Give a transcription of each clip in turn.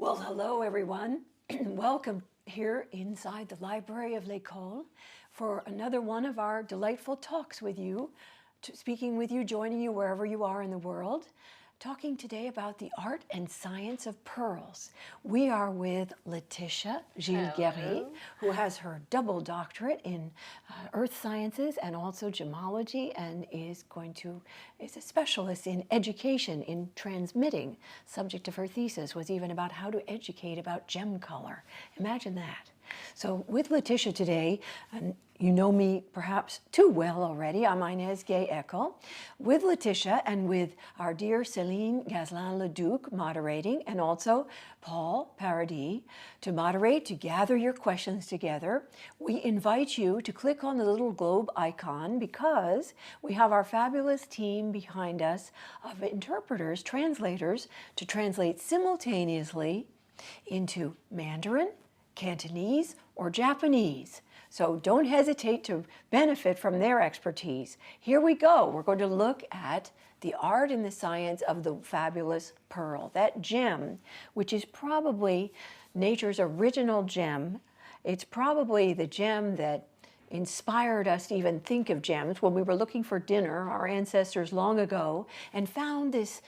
Well, hello everyone. Welcome here inside the Library of L'École for another one of our delightful talks with you, speaking with you, joining you wherever you are in the world, talking today about the art and science of pearls. We are with Lætitia Gilles-Guéry, who has her double doctorate in earth sciences and also gemology, and is a specialist in education, in transmitting. Subject of her thesis was even about how to educate about gem color. Imagine that. So with Lætitia today, you know me perhaps too well already. I'm Inez Gay-Eckel. With Lætitia and with our dear Céline Gazlin-Leduc moderating, and also Paul Paradis to moderate, to gather your questions together, we invite you to click on the little globe icon because we have our fabulous team behind us of interpreters, translators, to translate simultaneously into Mandarin, Cantonese, or Japanese. So don't hesitate to benefit from their expertise. Here we go. We're going to look at the art and the science of the fabulous pearl, that gem, which is probably nature's original gem. It's probably the gem that inspired us to even think of gems when we were looking for dinner, our ancestors long ago, and found this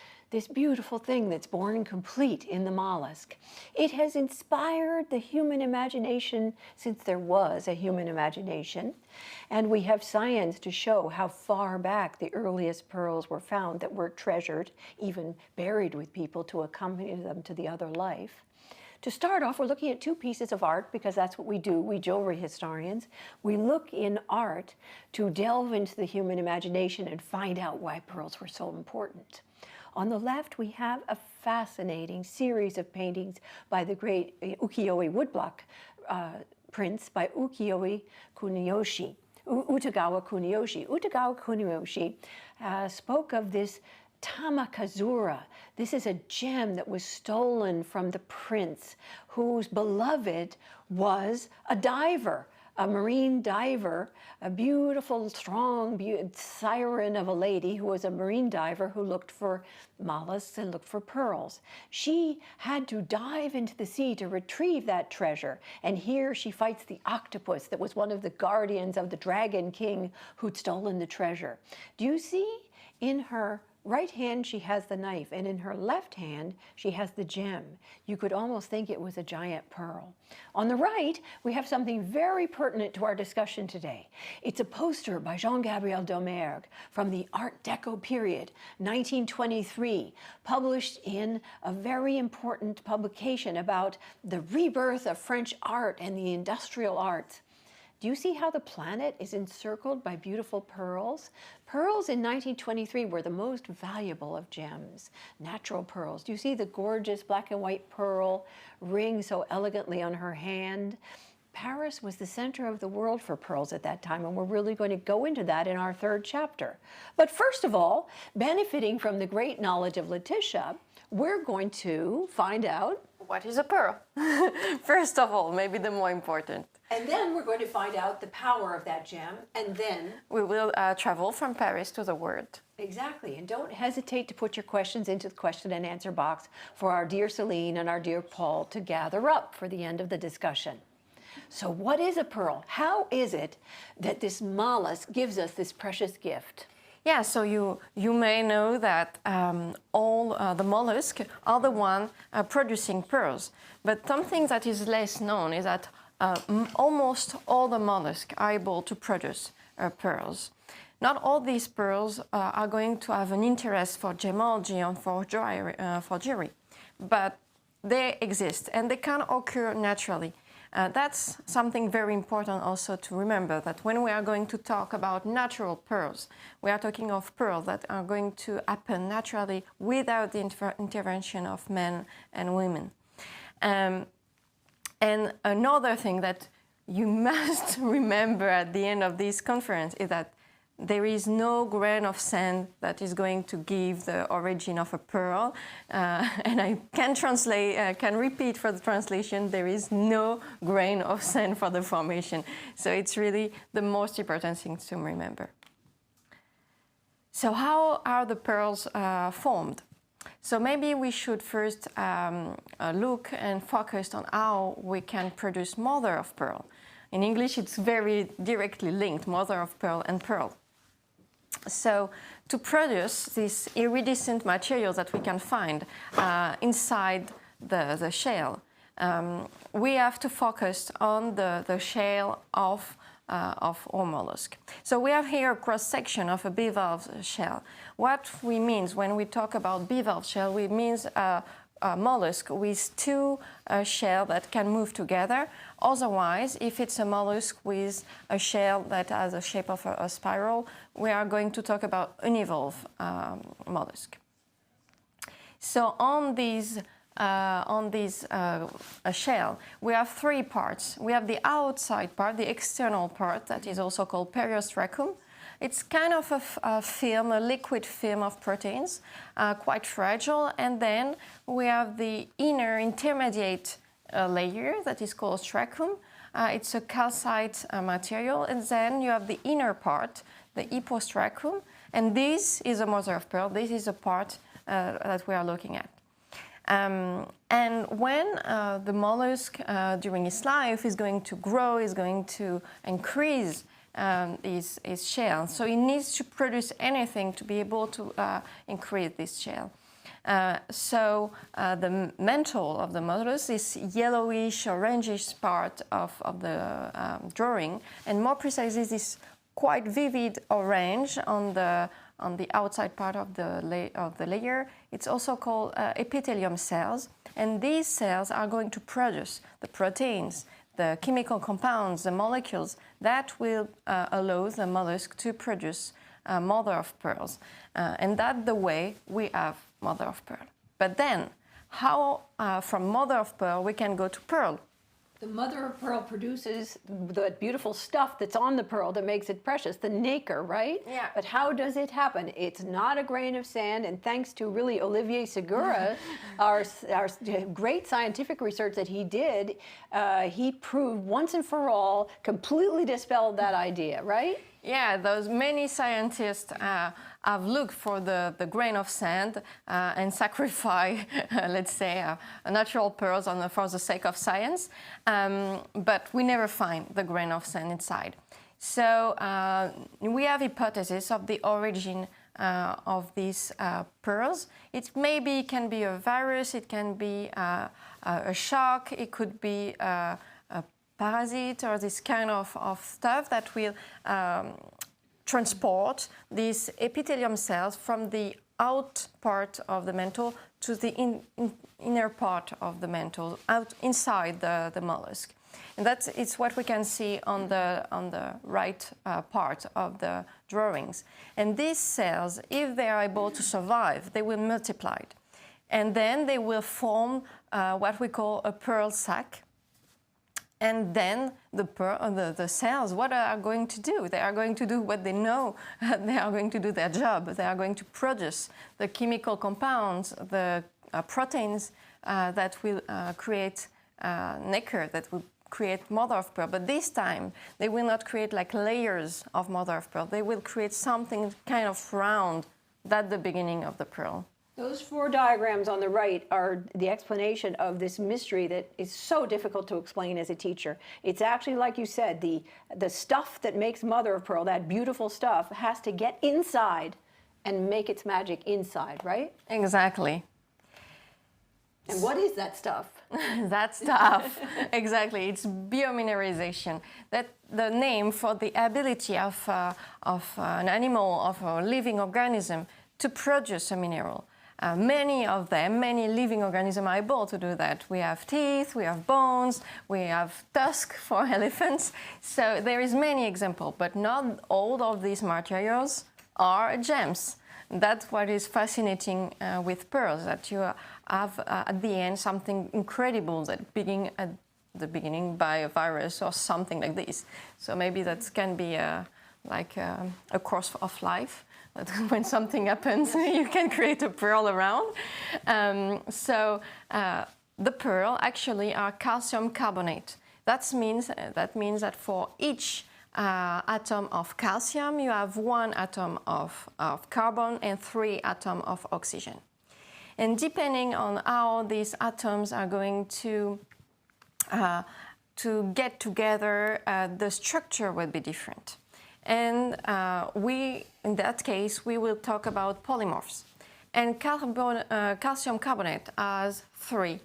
beautiful thing that's born and complete in the mollusk. It has inspired the human imagination since there was a human imagination, and we have science to show how far back the earliest pearls were found that were treasured, even buried with people to accompany them to the other life. To start off, we're looking at two pieces of art because that's what we do, we jewelry historians. We look in art to delve into the human imagination and find out why pearls were so important. On the left, we have a fascinating series of paintings by the great ukiyo-e woodblock prints by Utagawa Kuniyoshi. Utagawa Kuniyoshi spoke of this Tamakazura. This is a gem that was stolen from the prince whose beloved was a diver, a marine diver, a beautiful, strong siren of a lady who was a marine diver who looked for mollusks and looked for pearls. She had to dive into the sea to retrieve that treasure. And here she fights the octopus that was one of the guardians of the dragon king who'd stolen the treasure. Do you see in her right hand she has the knife, and in her left hand she has the gem. You could almost think it was a giant pearl. On the right, we have something very pertinent to our discussion today. It's a poster by Jean-Gabriel Domergue from the Art Deco period, 1923, published in a very important publication about the rebirth of French art and the industrial arts. Do you see how the planet is encircled by beautiful pearls? Pearls in 1923 were the most valuable of gems, natural pearls. Do you see the gorgeous black and white pearl ring so elegantly on her hand? Paris was the center of the world for pearls at that time, and we're really going to go into that in our third chapter. But first of all, benefiting from the great knowledge of Lætitia, we're going to find out what is a pearl? First of all, maybe the more important. And then we're going to find out the power of that gem, and then we will travel from Paris to the world. Exactly, and don't hesitate to put your questions into the question and answer box for our dear Céline and our dear Paul to gather up for the end of the discussion. So what is a pearl? How is it that this mollusk gives us this precious gift? Yeah, so you may know that all the mollusks are the one producing pearls. But something that is less known is that almost all the mollusks are able to produce pearls. Not all these pearls are going to have an interest for gemology and for jewelry, but they exist and they can occur naturally. That's something very important also to remember, that when we are going to talk about natural pearls, we are talking of pearls that are going to happen naturally without the intervention of men and women. And another thing that you must remember at the end of this conference is that there is no grain of sand that is going to give the origin of a pearl. And I can repeat for the translation, there is no grain of sand for the formation. So it's really the most important thing to remember. So how are the pearls formed? So maybe we should first look and focus on how we can produce mother of pearl. In English, it's very directly linked, mother of pearl and pearl. So to produce this iridescent material that we can find inside the shell, we have to focus on the shell of our mollusk. So we have here a cross-section of a bivalve shell. What we mean when we talk about bivalve shell, we mean a mollusk with two shells that can move together. Otherwise, if it's a mollusk with a shell that has a shape of a spiral, we are going to talk about univalve mollusk. So on this shell, we have three parts. We have the outside part, the external part, that is also called periostracum. It's kind of a film, a liquid film of proteins, quite fragile. And then we have the inner intermediate layer that is called stracum. It's a calcite material. And then you have the inner part, the hypostracum. And this is a mother of pearl. This is a part that we are looking at. And when the mollusk during its life is going to grow, is going to increase his shell, so it needs to produce anything to be able to increase this shell. So the mantle of the mollusk, this yellowish, orangish part of the drawing, and more precisely this quite vivid orange on the outside part of the layer. It's also called epithelium cells, and these cells are going to produce the proteins, the chemical compounds, the molecules that will allow the mollusk to produce mother of pearls. And that's the way we have mother of pearl. But then, how from mother of pearl we can go to pearl? The mother of pearl produces the beautiful stuff that's on the pearl that makes it precious, the nacre, right? Yeah. But how does it happen? It's not a grain of sand, and thanks to really Olivier Segura, our great scientific research that he did, he proved once and for all, completely dispelled that idea, right? Yeah, those many scientists have looked for the grain of sand and sacrifice, let's say, natural pearls for the sake of science, but we never find the grain of sand inside. So we have hypothesis of the origin of these pearls. It maybe can be a virus, it can be a shock, it could be a parasite or this kind of stuff that will transport these epithelium cells from the out part of the mantle to the inner part of the mantle, out inside the mollusk. And it's what we can see on the right part of the drawings. And these cells, if they are able to survive, they will multiply. And then they will form what we call a pearl sac. And then the cells, what are going to do? They are going to do what they know. They are going to do their job. They are going to produce the chemical compounds, the proteins that will create nacre, that will create mother of pearl. But this time, they will not create like layers of mother of pearl. They will create something kind of round. That's the beginning of the pearl. Those four diagrams on the right are the explanation of this mystery that is so difficult to explain as a teacher. It's actually, like you said, the stuff that makes mother of pearl, that beautiful stuff, has to get inside and make its magic inside, right? Exactly. And what is that stuff? That stuff, exactly. It's biomineralization. That the name for the ability of an animal, of a living organism, to produce a mineral. Many of them, many living organisms are able to do that. We have teeth, we have bones, we have tusks for elephants. So there is many examples, but not all of these materials are gems. That's what is fascinating with pearls, that you have at the end something incredible that begin at the beginning by a virus or something like this. So maybe that can be like a course of life. But when something happens, you can create a pearl around. So the pearl actually are calcium carbonate. That means that for each atom of calcium, you have one atom of carbon and 3 atoms of oxygen. And depending on how these atoms are going to get together, the structure will be different. And in that case, we will talk about polymorphs. And calcium carbonate has 3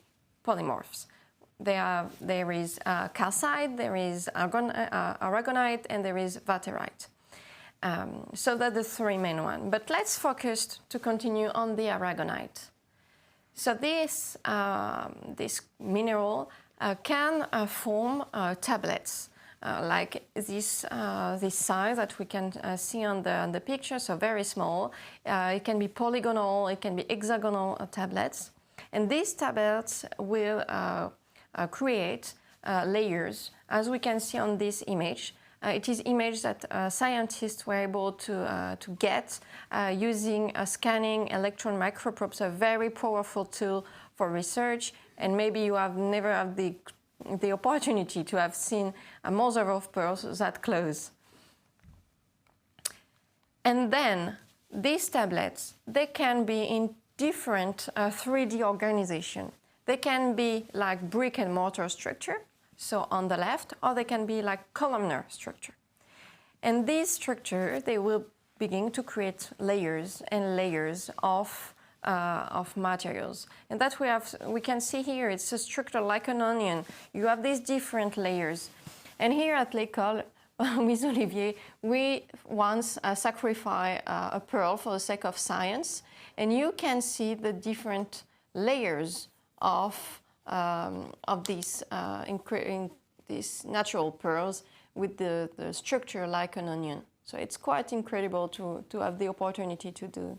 polymorphs. There is calcite, there is aragonite, and there is vaterite. So that's the 3 main ones. But let's focus to continue on the aragonite. So this mineral can form tablets, like this size that we can see on the picture, so very small. It can be polygonal, it can be hexagonal tablets. And these tablets will create layers, as we can see on this image. It is image that scientists were able to get using scanning electron microprobes, a very powerful tool for research. And maybe you have never had the opportunity to have seen a mother of pearls that close. And then these tablets, they can be in different 3D organization. They can be like brick and mortar structure, so on the left, or they can be like columnar structure. And these structure, they will begin to create layers and layers of materials. And that we can see here, it's a structure like an onion. You have these different layers. And here at L'École, with Olivier, we once sacrificed a pearl for the sake of science. And you can see the different layers of these natural pearls with the structure like an onion. So it's quite incredible to have the opportunity to do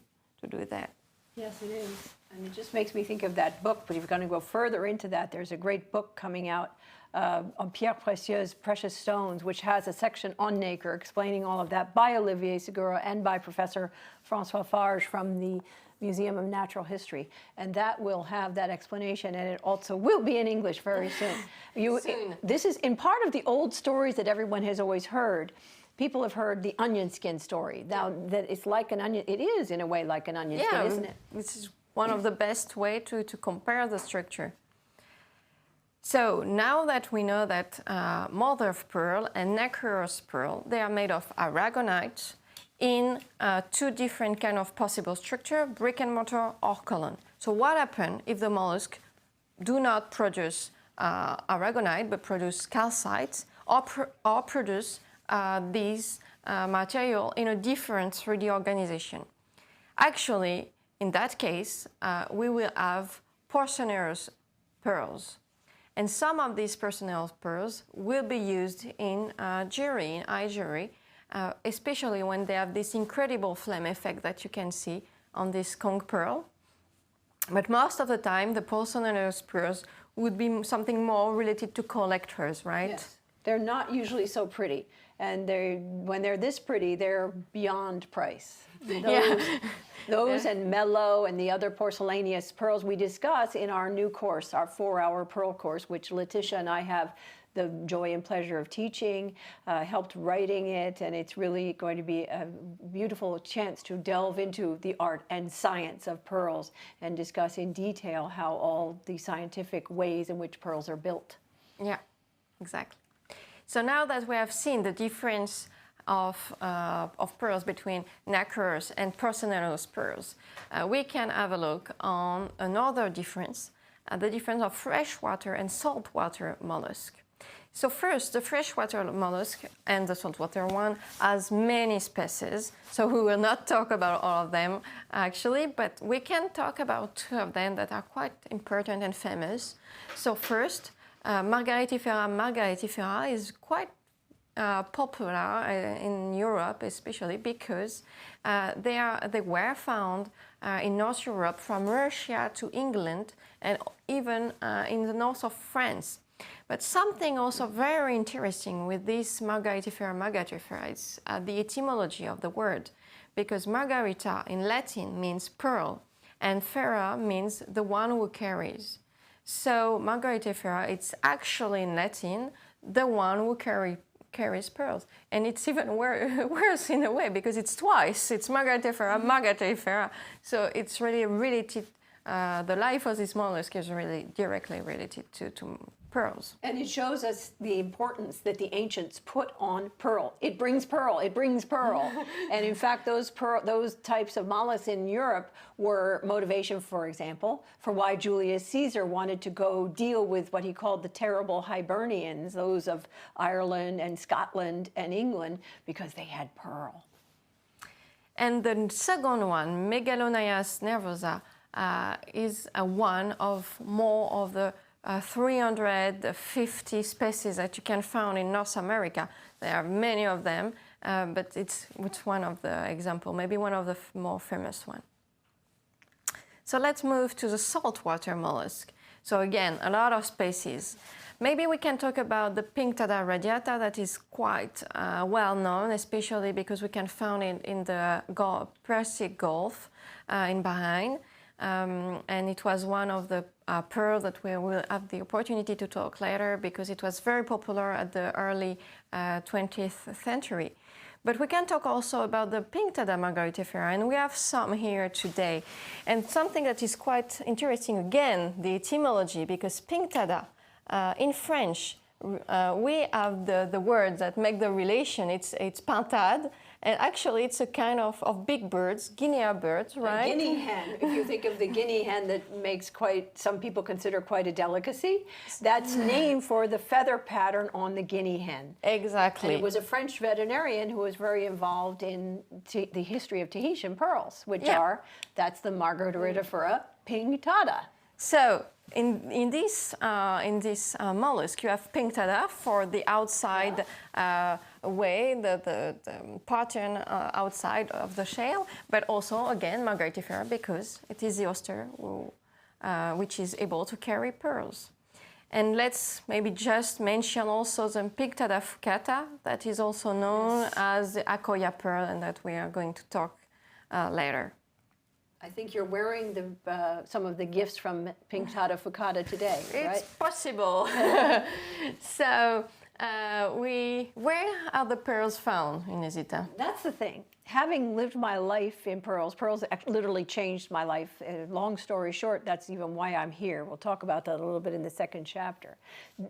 that. Yes, it is. And it just makes me think of that book, but if you're going to go further into that, there's a great book coming out on pierres précieuses, precious stones, which has a section on nacre explaining all of that by Olivier Segura and by Professor François Farge from the Museum of Natural History. And that will have that explanation, and it also will be in English very soon. This is in part of the old stories that everyone has always heard. People have heard the onion skin story. Now that it's like an onion, it is in a way like an onion skin, isn't it? This is one of the best way to compare the structure. So now that we know that mother of pearl and nacreous pearl, they are made of aragonite in 2 different kind of possible structure, brick and mortar or column. So what happens if the mollusk do not produce aragonite but produce calcite or produce these material in a different 3D organization? Actually, in that case, we will have porcelainous pearls. And some of these porcelainous pearls will be used in jewelry, in eye jewelry, especially when they have this incredible flame effect that you can see on this conch pearl. But most of the time, the porcelainous pearls would be something more related to collectors, right? Yes. They're not usually so pretty. And when they're this pretty, they're beyond price. Those and mellow and the other porcelaneous pearls we discuss in our new course, our 4-hour pearl course, which Lætitia and I have the joy and pleasure of teaching, helped writing it, and it's really going to be a beautiful chance to delve into the art and science of pearls and discuss in detail how all the scientific ways in which pearls are built. Yeah, exactly. So now that we have seen the difference of pearls between nacreous and porcelainous pearls, we can have a look on another difference, the difference of freshwater and saltwater mollusk. So first, the freshwater mollusk and the saltwater one has many species, so we will not talk about all of them actually, but we can talk about 2 of them that are quite important and famous. So first, Margaritifera is quite popular in Europe, especially because they were found in North Europe from Russia to England and even in the north of France. But something also very interesting with this Margaritifera is the etymology of the word, because Margarita in Latin means pearl and fera means the one who carries. So Margaritifera, it's actually in Latin the one who carries pearls. And it's even worse in a way because it's twice. It's Margaritifera, Margaritifera. So it's really related the life of this mollusk is really directly related to pearls. And it shows us the importance that the ancients put on pearl. It brings pearl, it brings pearl. And in fact, those types of mollusks in Europe were motivation, for example, for why Julius Caesar wanted to go deal with what he called the terrible Hibernians, those of Ireland and Scotland and England, because they had pearl. And the second one, Megalonias nervosa, is one of more of the 350 species that you can find in North America. There are many of them, but it's one of the example, maybe one of the more famous one. So let's move to the saltwater mollusk. So again, a lot of species. Maybe we can talk about the Pinctada radiata that is quite well known, especially because we can find it in the Persian Gulf in Bahrain. And it was one of the pearls that we will have the opportunity to talk later because it was very popular at the early 20th century. But we can talk also about the Pinctada margaritifera, and we have some here today. And something that is quite interesting, again, the etymology, because Pinctada, in French, we have the words that make the relation. It's pintade, and actually it's a kind of big birds, guinea birds, right? A guinea hen. If you think of the guinea hen that makes some people consider quite a delicacy, that's named for the feather pattern on the guinea hen. Exactly. And it was a French veterinarian who was very involved in the history of Tahitian pearls, which that's the Margaritifera pinctada. So in this mollusk, you have Pinctada for the outside way, the pattern outside of the shell, but also again Margaritifera because it is the oyster which is able to carry pearls. And let's maybe just mention also the Pinctada fucata that is also known as the Akoya pearl, and that we are going to talk later. I think you're wearing some of the gifts from Pinctada fucata today, right? It's possible. So, where are the pearls found, Inezita? That's the thing. Having lived my life in pearls literally changed my life. Long story short, that's even why I'm here. We'll talk about that a little bit in the second chapter.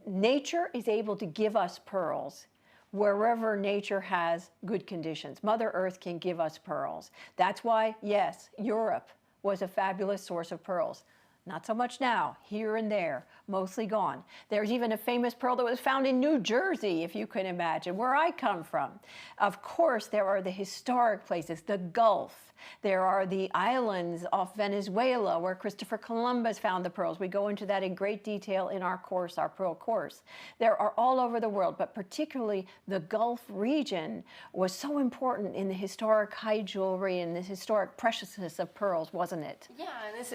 Nature is able to give us pearls wherever nature has good conditions. Mother Earth can give us pearls. That's why, yes, Europe was a fabulous source of pearls. Not so much now, here and there, mostly gone. There's even a famous pearl that was found in New Jersey, if you can imagine, where I come from. Of course, there are the historic places, the Gulf. There are the islands off Venezuela where Christopher Columbus found the pearls. We go into that in great detail in our course, our pearl course. There are all over the world, but particularly the Gulf region was so important in the historic high jewelry and the historic preciousness of pearls, wasn't it? Yeah,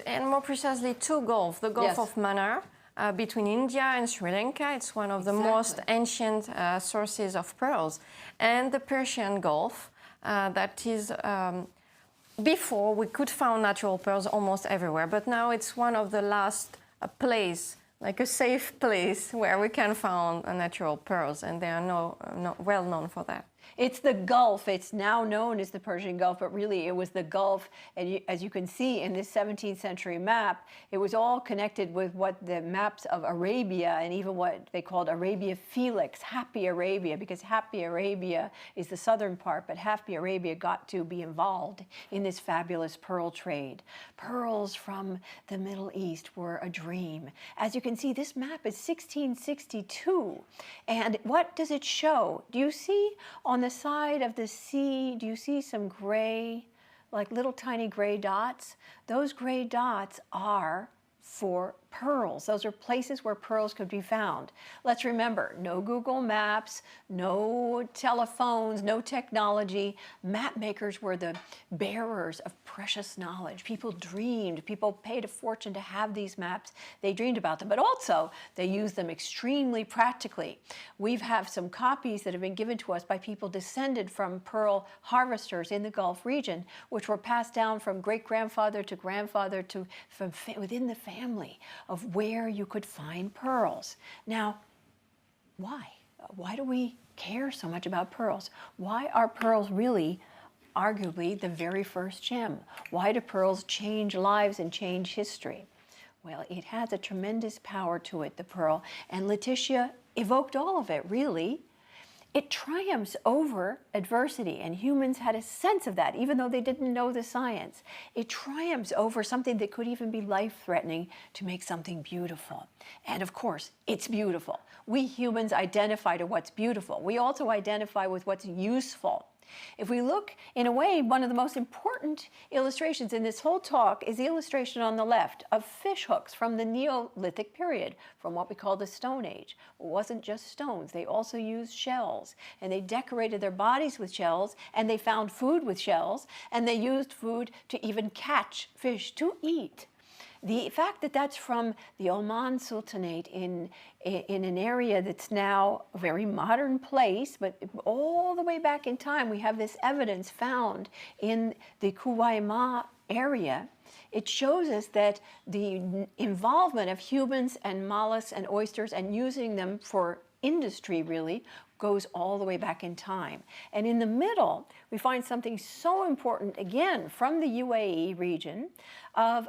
and more precisely two Gulf. The Gulf of Mannar, between India and Sri Lanka. It's one of the most ancient sources of pearls. And the Persian Gulf, that is... before, we could find natural pearls almost everywhere, but now it's one of the last place, like a safe place, where we can find natural pearls, and they are well known for that. It's the Gulf. It's now known as the Persian Gulf, but really it was the Gulf. And as you can see in this 17th century map, it was all connected with what the maps of Arabia and even what they called Arabia Felix, Happy Arabia, because Happy Arabia is the southern part, but Happy Arabia got to be involved in this fabulous pearl trade. Pearls from the Middle East were a dream. As you can see, this map is 1662. And what does it show? Do you see on the side of the sea, do you see some gray, like little tiny gray dots? Those gray dots are for pearls. Those are places where pearls could be found. Let's remember, no Google Maps, no telephones, no technology. Map makers were the bearers of precious knowledge. People dreamed, people paid a fortune to have these maps. They dreamed about them, but also they used them extremely practically. We have some copies that have been given to us by people descended from pearl harvesters in the Gulf region, which were passed down from great-grandfather to grandfather to from within the family of where you could find pearls. Now, why? Why do we care so much about pearls? Why are pearls really arguably the very first gem. Why do pearls change lives and change history? Well, it has a tremendous power to it, the pearl, and Lætitia evoked all of it, really. It triumphs over adversity, and humans had a sense of that, even though they didn't know the science. It triumphs over something that could even be life-threatening to make something beautiful. And of course, it's beautiful. We humans identify to what's beautiful. We also identify with what's useful. If we look, in a way, one of the most important illustrations in this whole talk is the illustration on the left of fish hooks from the Neolithic period, from what we call the Stone Age. It wasn't just stones. They also used shells, and they decorated their bodies with shells, and they found food with shells, and they used food to even catch fish to eat. The fact that that's from the Oman Sultanate in an area that's now a very modern place, but all the way back in time, we have this evidence found in the Kuwaima area. It shows us that the involvement of humans and mollusks and oysters and using them for industry really goes all the way back in time. And in the middle, we find something so important, again, from the UAE region of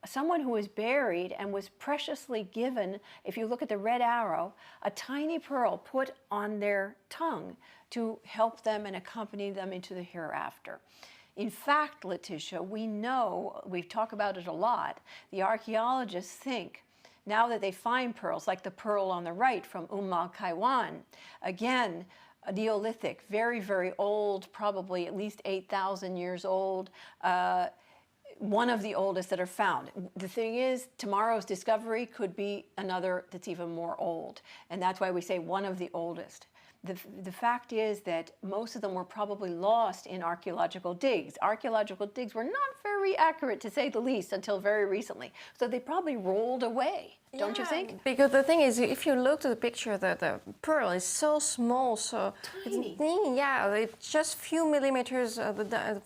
someone who was buried and was preciously given, if you look at the red arrow, a tiny pearl put on their tongue to help them and accompany them into the hereafter. In fact, Lætitia, we know, we talk about it a lot, the archaeologists think, now that they find pearls, like the pearl on the right from al-Kaiwan, again, a Neolithic, very, very old, probably at least 8,000 years old, one of the oldest that are found. The thing is, tomorrow's discovery could be another that's even more old. And that's why we say one of the oldest. The fact is that most of them were probably lost in archaeological digs. Archaeological digs were not very accurate, to say the least, until very recently. So they probably rolled away, don't you think? Because the thing is, if you look at the picture, the pearl is so small, so tiny. It's just few millimeters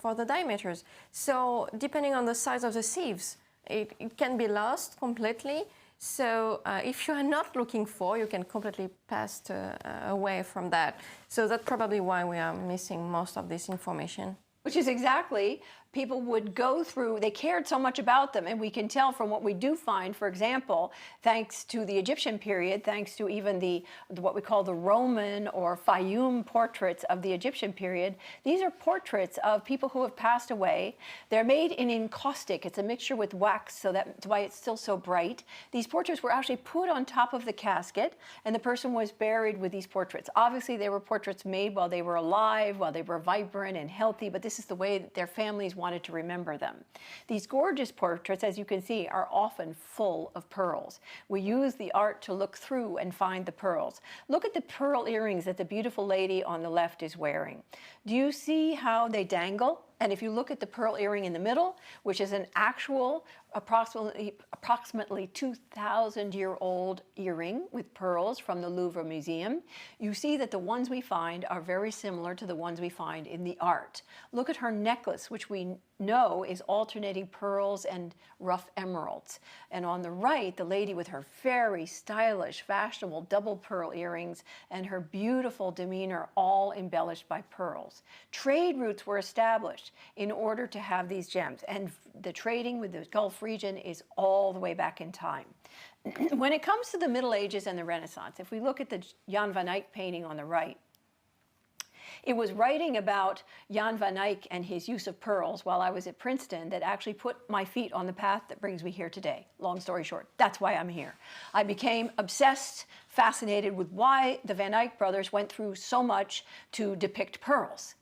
for the diameters. So depending on the size of the sieves, it can be lost completely. So if you are not looking for, you can completely pass away from that. So that's probably why we are missing most of this information. Which is exactly, people would go through, they cared so much about them, and we can tell from what we do find, for example, thanks to the Egyptian period, thanks to even what we call the Roman or Fayum portraits of the Egyptian period. These are portraits of people who have passed away. They're made in encaustic. It's a mixture with wax, so that's why it's still so bright. These portraits were actually put on top of the casket, and the person was buried with these portraits. Obviously, they were portraits made while they were alive, while they were vibrant and healthy, but this is the way that their families wanted to remember them. These gorgeous portraits, as you can see, are often full of pearls. We use the art to look through and find the pearls. Look at the pearl earrings that the beautiful lady on the left is wearing. Do you see how they dangle? And if you look at the pearl earring in the middle, which is an actual approximately 2,000-year-old earring with pearls from the Louvre Museum, you see that the ones we find are very similar to the ones we find in the art. Look at her necklace, which we know is alternating pearls and rough emeralds. And on the right, the lady with her very stylish, fashionable double pearl earrings and her beautiful demeanor, all embellished by pearls. Trade routes were established in order to have these gems, and the trading with the Gulf region is all the way back in time. When it comes to the Middle Ages and the Renaissance, if we look at the Jan van Eyck painting on the right, it was writing about Jan van Eyck and his use of pearls while I was at Princeton that actually put my feet on the path that brings me here today. Long story short, that's why I'm here. I became obsessed, fascinated with why the Van Eyck brothers went through so much to depict pearls.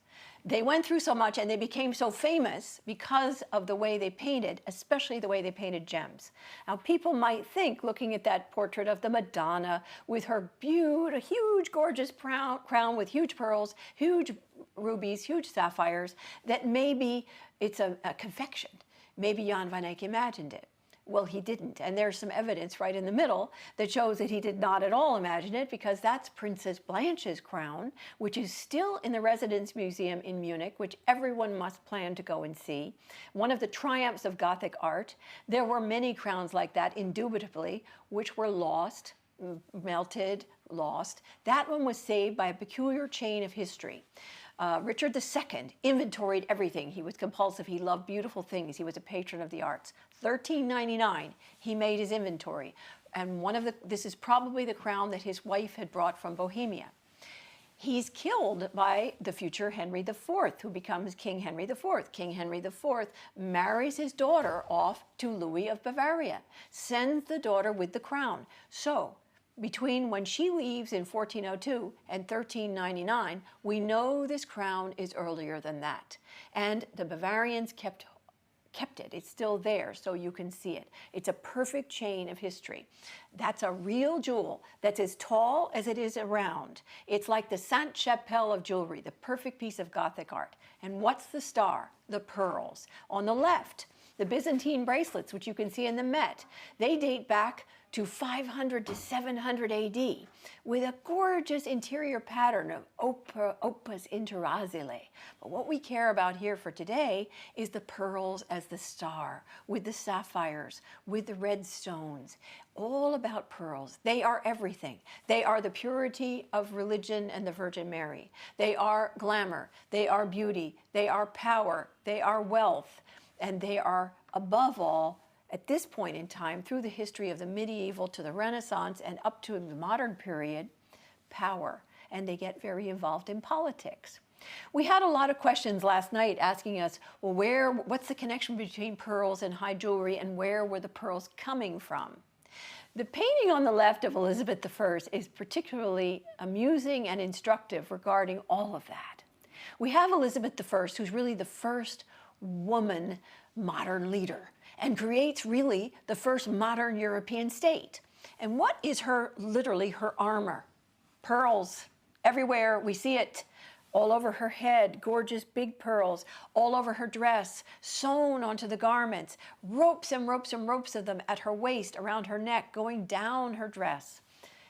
They went through so much and they became so famous because of the way they painted, especially the way they painted gems. Now, people might think, looking at that portrait of the Madonna with her beautiful, huge, gorgeous crown with huge pearls, huge rubies, huge sapphires, that maybe it's a confection. Maybe Jan van Eyck imagined it. Well, he didn't, and there's some evidence right in the middle that shows that he did not at all imagine it, because that's Princess Blanche's crown, which is still in the Residence Museum in Munich, which everyone must plan to go and see. One of the triumphs of Gothic art. There were many crowns like that, indubitably, which were lost, melted, lost. That one was saved by a peculiar chain of history. Richard II inventoried everything. He was compulsive. He loved beautiful things. He was a patron of the arts. 1399, he made his inventory. And this is probably the crown that his wife had brought from Bohemia. He's killed by the future Henry IV, who becomes King Henry IV. King Henry IV marries his daughter off to Louis of Bavaria, sends the daughter with the crown. So, between when she leaves in 1402 and 1399, we know this crown is earlier than that. And the Bavarians kept it. It's still there, so you can see it. It's a perfect chain of history. That's a real jewel that's as tall as it is round. It's like the Sainte-Chapelle of jewelry, the perfect piece of Gothic art. And what's the star? The pearls. On the left, the Byzantine bracelets, which you can see in the Met, they date back to 500 to 700 AD, with a gorgeous interior pattern of opus interrazile. But what we care about here for today is the pearls as the star, with the sapphires, with the red stones. All about pearls. They are everything. They are the purity of religion and the Virgin Mary. They are glamour. They are beauty. They are power. They are wealth. And they are, above all, at this point in time, through the history of the medieval to the Renaissance and up to the modern period, power. And they get very involved in politics. We had a lot of questions last night asking us, well, what's the connection between pearls and high jewelry, and where were the pearls coming from? The painting on the left of Elizabeth I is particularly amusing and instructive regarding all of that. We have Elizabeth I, who's really the first woman modern leader, and creates really the first modern European state. And what is literally her armor? Pearls everywhere. We see it all over her head, gorgeous big pearls, all over her dress, sewn onto the garments, ropes and ropes and ropes of them at her waist, around her neck, going down her dress.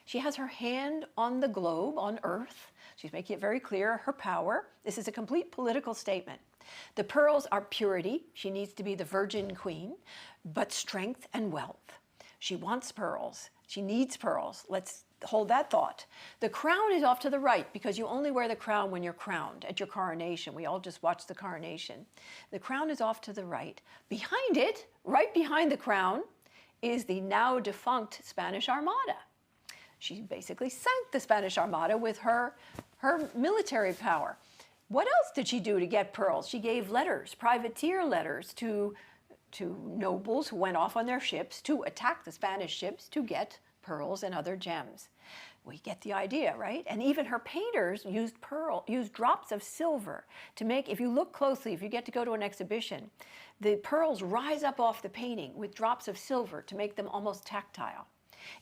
She has her hand on the globe, on Earth. She's making it very clear, her power. This is a complete political statement. The pearls are purity. She needs to be the virgin queen, but strength and wealth. She wants pearls. She needs pearls. Let's hold that thought. The crown is off to the right, because you only wear the crown when you're crowned at your coronation. We all just watched the coronation. The crown is off to the right. Behind it, right behind the crown, is the now defunct Spanish Armada. She basically sank the Spanish Armada with her military power. What else did she do to get pearls? She gave letters, privateer letters, to nobles who went off on their ships to attack the Spanish ships to get pearls and other gems. We get the idea, right? And even her painters used drops of silver to make, if you look closely, if you get to go to an exhibition, the pearls rise up off the painting with drops of silver to make them almost tactile.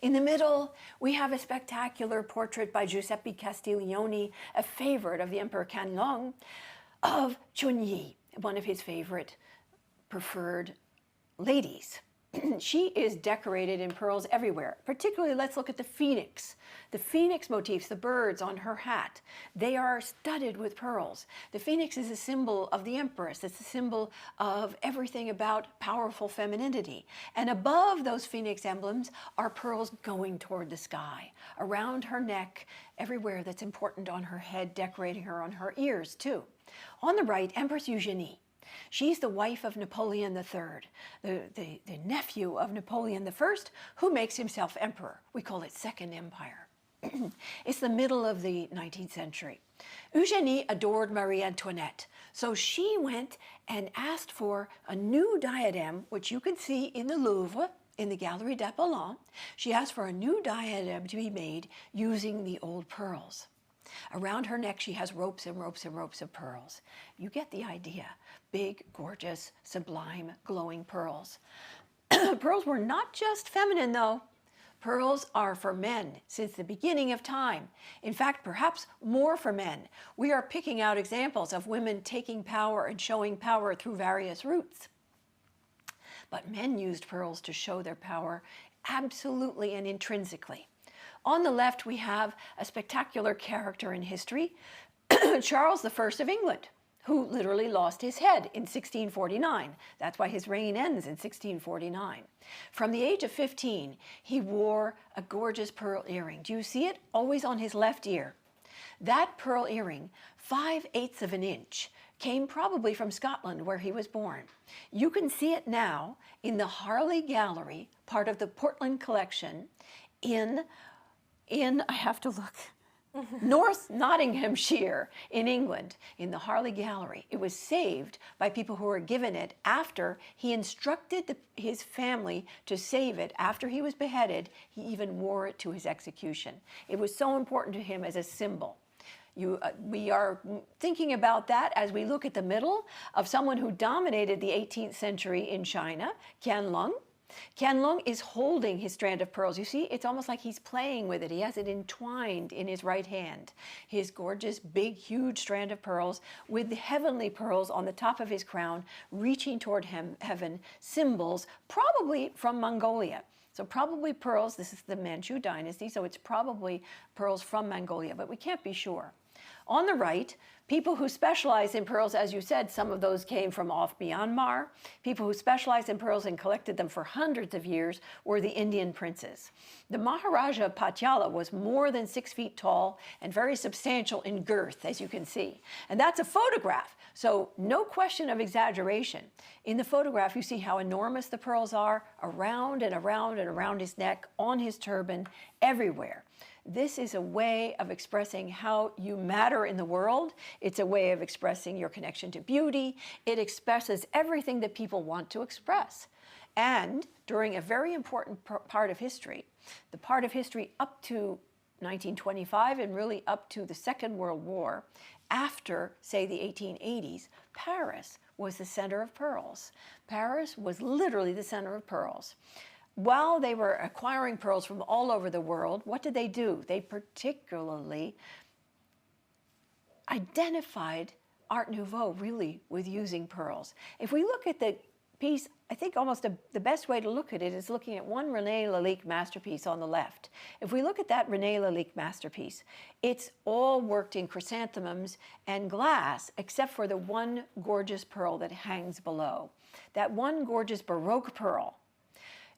In the middle, we have a spectacular portrait by Giuseppe Castiglione, a favorite of the Emperor Qianlong, of Chunyi, one of his favorite preferred ladies. She is decorated in pearls everywhere. Particularly, let's look at the phoenix. The phoenix motifs, the birds on her hat, they are studded with pearls. The phoenix is a symbol of the empress. It's a symbol of everything about powerful femininity. And above those phoenix emblems are pearls going toward the sky, around her neck, everywhere that's important on her head, decorating her on her ears too. On the right, Empress Eugenie. She's the wife of Napoleon III, the nephew of Napoleon I, who makes himself emperor. We call it Second Empire. It's the middle of the 19th century. Eugenie adored Marie Antoinette, so she went and asked for a new diadem, which you can see in the Louvre, in the Galerie d'Apollon. She asked for a new diadem to be made using the old pearls. Around her neck, she has ropes and ropes and ropes of pearls. You get the idea. Big, gorgeous, sublime, glowing pearls. Pearls were not just feminine, though. Pearls are for men since the beginning of time. In fact, perhaps more for men. We are picking out examples of women taking power and showing power through various routes. But men used pearls to show their power absolutely and intrinsically. On the left, we have a spectacular character in history, Charles I of England, who literally lost his head in 1649. That's why his reign ends in 1649. From the age of 15, he wore a gorgeous pearl earring. Do you see it? Always on his left ear. That pearl earring, 5/8 of an inch, came probably from Scotland, where he was born. You can see it now in the Harley Gallery, part of the Portland collection, in I have to look, North Nottinghamshire in England, in the Harley Gallery. It was saved by people who were given it after he instructed his family to save it. After he was beheaded, he even wore it to his execution. It was so important to him as a symbol. We are thinking about that as we look at the middle of someone who dominated the 18th century in China, Qianlong. Qianlong is holding his strand of pearls. You see, it's almost like he's playing with it. He has it entwined in his right hand. His gorgeous, big, huge strand of pearls with the heavenly pearls on the top of his crown, reaching toward heaven, symbols probably from Mongolia. So probably pearls, this is the Manchu dynasty, so it's probably pearls from Mongolia, but we can't be sure. On the right, people who specialize in pearls, as you said, some of those came from off Myanmar. People who specialized in pearls and collected them for hundreds of years were the Indian princes. The Maharaja of Patiala was more than 6 feet tall and very substantial in girth, as you can see. And that's a photograph, so no question of exaggeration. In the photograph, you see how enormous the pearls are, around and around and around his neck, on his turban, everywhere. This is a way of expressing how you matter in the world. It's a way of expressing your connection to beauty. It expresses everything that people want to express. And during a very important part of history, the part of history up to 1925 and really up to the Second World War, after, say, the 1880s, Paris was the center of pearls. Paris was literally the center of pearls. While they were acquiring pearls from all over the world, what did they do? They particularly identified Art Nouveau, really, with using pearls. If we look at the piece, I think almost the best way to look at it is looking at one René Lalique masterpiece on the left. If we look at that René Lalique masterpiece, it's all worked in chrysanthemums and glass, except for the one gorgeous pearl that hangs below. That one gorgeous Baroque pearl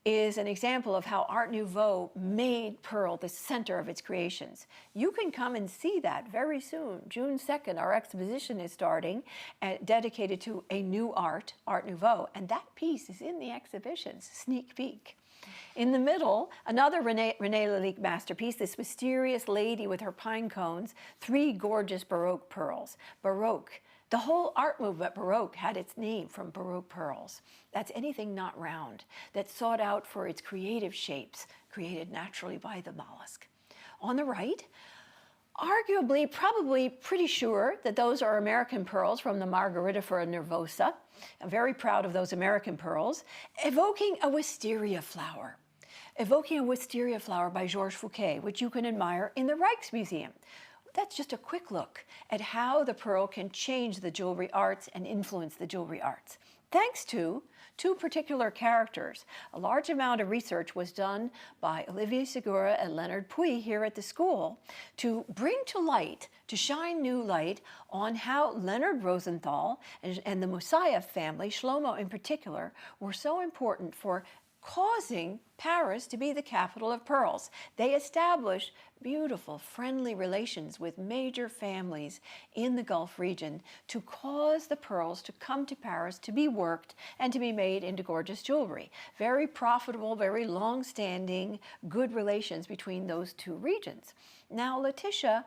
is an example of how Art Nouveau made pearl the center of its creations. You can come and see that very soon. June 2nd, our exposition is starting, dedicated to a new art, Art Nouveau, and that piece is in the exhibition's sneak peek. In the middle, another René Lalique masterpiece, this mysterious lady with her pine cones, 3 gorgeous Baroque pearls. Baroque. The whole art movement, Baroque, had its name from Baroque pearls. That's anything not round, that's sought out for its creative shapes, created naturally by the mollusk. On the right, arguably, probably pretty sure that those are American pearls from the Margaritifera nervosa. I'm very proud of those American pearls, evoking a wisteria flower. Evoking a wisteria flower by Georges Fouquet, which you can admire in the Rijksmuseum. That's just a quick look at how the pearl can change the jewelry arts and influence the jewelry arts. Thanks to 2 particular characters. A large amount of research was done by Olivier Segura and Leonard Puy here at the school to bring to light, to shine new light on how Leonard Rosenthal and the Moussaieff family, Shlomo in particular, were so important for causing Paris to be the capital of pearls. They established beautiful, friendly relations with major families in the Gulf region to cause the pearls to come to Paris to be worked and to be made into gorgeous jewelry. Very profitable, very long-standing, good relations between those 2 regions. Now, Lætitia,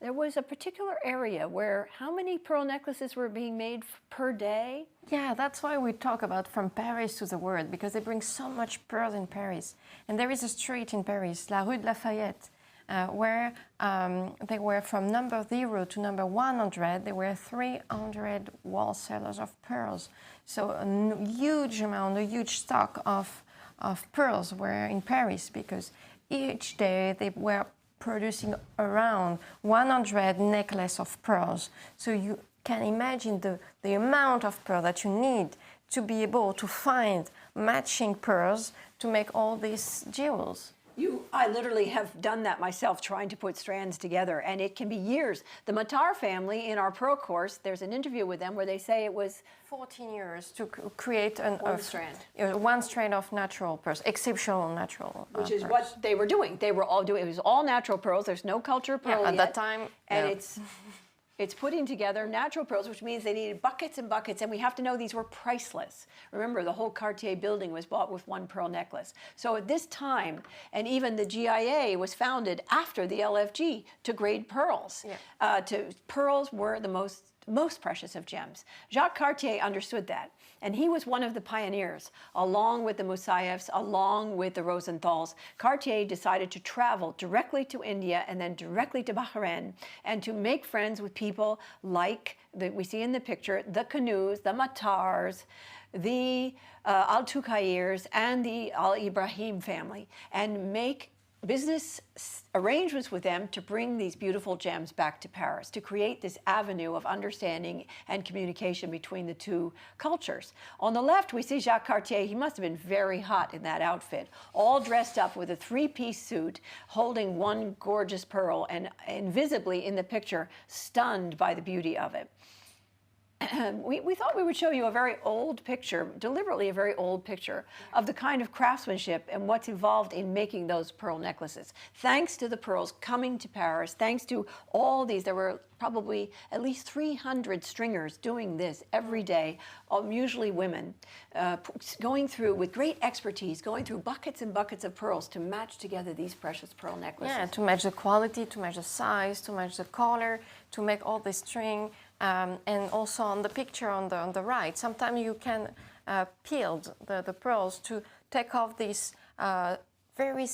there was a particular area where how many pearl necklaces were being made per day? Yeah, that's why we talk about from Paris to the world, because they bring so much pearls in Paris. And there is a street in Paris, La Rue de Lafayette, where they were from number 0 to number 100, there were 300 wholesalers of pearls. So a huge amount, a huge stock of pearls were in Paris, because each day they were producing around 100 necklaces of pearls. So you can imagine the amount of pearl that you need to be able to find matching pearls to make all these jewels. I literally have done that myself, trying to put strands together, and it can be years. The Matar family in our Pearl course, there's an interview with them where they say it was 14 years to create one strand. One strand of natural pearls, exceptional natural Which is pearls. what they were doing. They were all doing, it was all natural pearls. There's no culture of pearl at yet. that time. And yeah. it's putting together natural pearls, which means they needed buckets and buckets, and we have to know these were priceless. Remember, the whole Cartier building was bought with one pearl necklace. So at this time, and even the GIA was founded after the LFG to grade pearls. Yeah. Pearls were the most precious of gems. Jacques Cartier understood that, and he was one of the pioneers, along with the Moussaïefs, along with the Rosenthals. Cartier decided to travel directly to India and then directly to Bahrain, and to make friends with people like we see in the picture, the Canoes, the Matars, the Al-Tukairs, and the Al-Ibrahim family, and make business arrangements with them to bring these beautiful gems back to Paris, to create this avenue of understanding and communication between the two cultures. On the left, we see Jacques Cartier. He must have been very hot in that outfit, all dressed up with a three-piece suit, holding one gorgeous pearl, and invisibly in the picture, stunned by the beauty of it. We thought we would show you a very old picture, deliberately a very old picture, of the kind of craftsmanship and what's involved in making those pearl necklaces. Thanks to the pearls coming to Paris, thanks to all these, there were probably at least 300 stringers doing this every day, usually women, going through with great expertise, going through buckets and buckets of pearls to match together these precious pearl necklaces. Yeah, to match the quality, to match the size, to match the color, to make all the string. And also on the picture on the right, sometimes you can peel the pearls to take off this very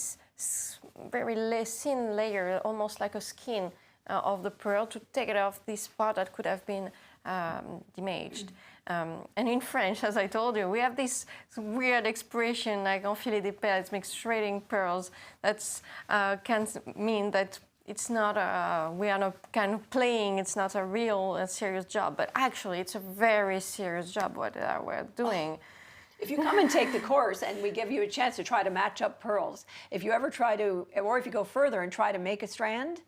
thin layer, almost like a skin of the pearl, to take it off this part that could have been damaged. And in French, as I told you, we have this weird expression like enfiler des perles, make shredding pearls. That can mean that it's not we are not kind of playing, it's not a real serious job, but actually it's a very serious job what we're doing. If you come and take the course and we give you a chance to try to match up pearls, if you ever try to, or if you go further and try to make a strand,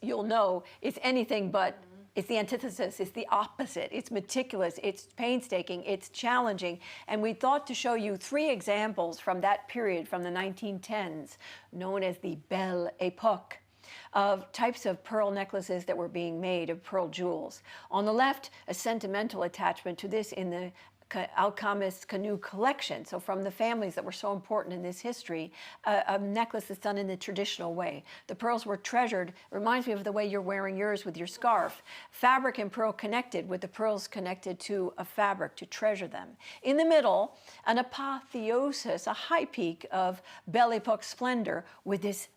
you'll know it's anything but, it's the antithesis, it's the opposite. It's meticulous, it's painstaking, it's challenging. And we thought to show you 3 examples from that period, from the 1910s, known as the Belle Époque, of types of pearl necklaces that were being made, of pearl jewels. On the left, a sentimental attachment to this in the alchemist canoe collection. So from the families that were so important in this history, a necklace that's done in the traditional way. The pearls were treasured. Reminds me of the way you're wearing yours with your scarf. Fabric and pearl connected, with the pearls connected to a fabric to treasure them. In the middle, an apotheosis, a high peak of Belle Époque splendor, with this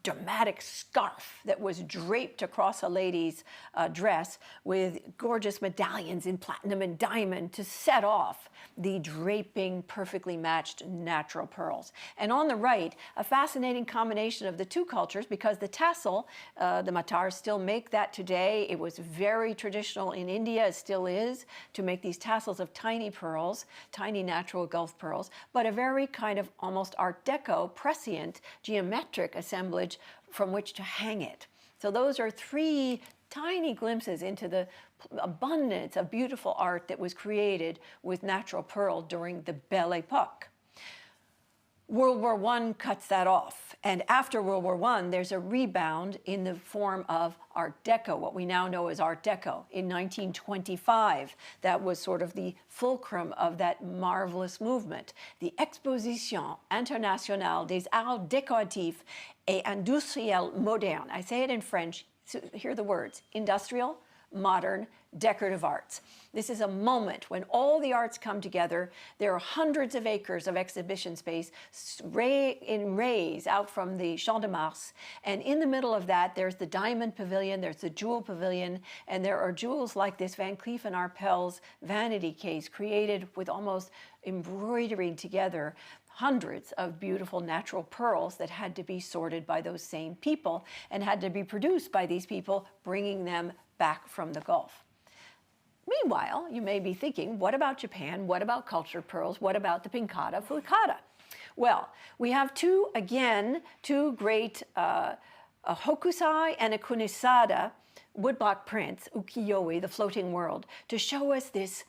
dramatic scarf that was draped across a lady's dress, with gorgeous medallions in platinum and diamond to set off the draping, perfectly matched natural pearls. And on the right, a fascinating combination of the two cultures, because the tassel, the Matars still make that today. It was very traditional in India, it still is, to make these tassels of tiny pearls, tiny natural Gulf pearls, but a very kind of almost Art Deco, prescient, geometric assemblage from which to hang it. So those are 3 tiny glimpses into the abundance of beautiful art that was created with natural pearl during the Belle Époque. World War I cuts that off, and after World War I, there's a rebound in the form of Art Deco, what we now know as Art Deco. In 1925, that was sort of the fulcrum of that marvelous movement, the Exposition Internationale des Arts Décoratifs et Industriels Modernes. I say it in French, so hear the words: industrial, modern, decorative arts. This is a moment when all the arts come together. There are hundreds of acres of exhibition space in rays out from the Champ de Mars. And in the middle of that, there's the Diamond Pavilion, there's the Jewel Pavilion, and there are jewels like this Van Cleef & Arpels vanity case, created with almost embroidering together hundreds of beautiful natural pearls that had to be sorted by those same people and had to be produced by these people, bringing them back from the Gulf. Meanwhile, you may be thinking, what about Japan? What about cultured pearls? What about the pincata fucata? Well, we have two great a hokusai and a kunisada woodblock prints, ukiyo-e, the floating world, to show us this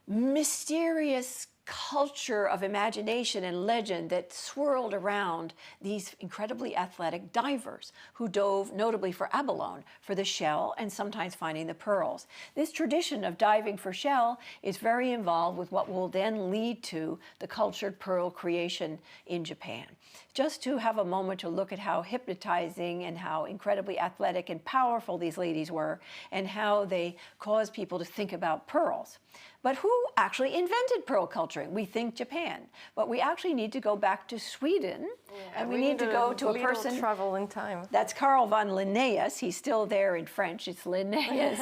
mysterious culture of imagination and legend that swirled around these incredibly athletic divers who dove notably for abalone, for the shell, and sometimes finding the pearls. This tradition of diving for shell is very involved with what will then lead to the cultured pearl creation in Japan. Just to have a moment to look at how hypnotizing and how incredibly athletic and powerful these ladies were, and how they caused people to think about pearls. But who actually invented pearl culturing? We think Japan, but we actually need to go back to Sweden, and we need to go to a person. Travel in time. That's Carl von Linnaeus. He's still there in French. It's Linnaeus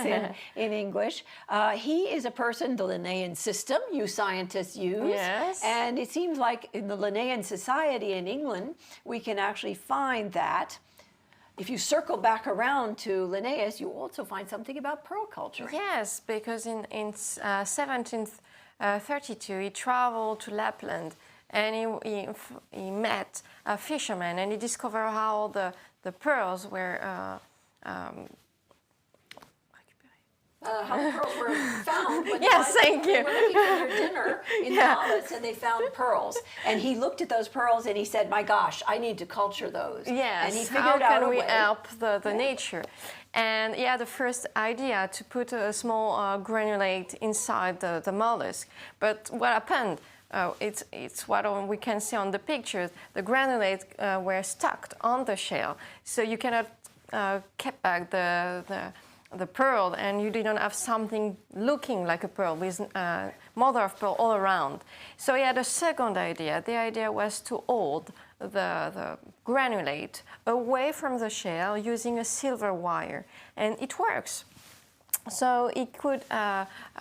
in English. He is a person, the Linnaean system you scientists use. Yes. And it seems like in the Linnaean Society in England, we can actually find that. If you circle back around to Linnaeus, you also find something about pearl culture. Yes, because in 1732 he traveled to Lapland and he met a fisherman and he discovered how the pearls were how the pearls were found. When yes, thank you. They were looking for their dinner in the Alps, and they found pearls. And he looked at those pearls and he said, "My gosh, I need to culture those." Yes. And he figured how out can a we way. help the nature? And he had the first idea to put a small granulate inside the mollusk. But what happened? It's what we can see on the pictures. The granulates were stuck on the shell, so you cannot keep back the pearl, and you didn't have something looking like a pearl with mother of pearl all around. So he had a second idea. The idea was to hold the granulate away from the shell using a silver wire, and it works. So he could